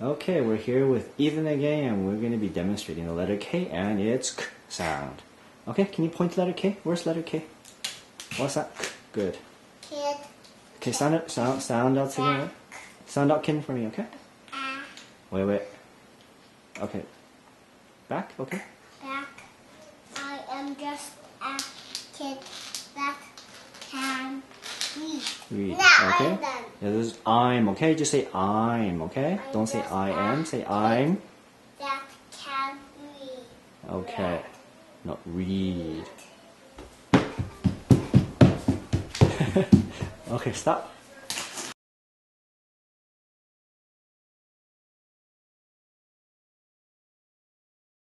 Okay, we're here with Ethan again, and we're going to be demonstrating the letter K and its K sound. Okay, can you point to letter K? Where's letter K? What's that? K. Good. Kid. Okay, sound out together. Sound out kin for me, okay? Wait. Okay. Back, okay? Back. I am just a kid that can read. Now okay? I'm done. Yeah, this is I'm, okay? Just say I'm, okay? Don't say I am, say I'm. That can read. Okay. Not read. Okay, stop.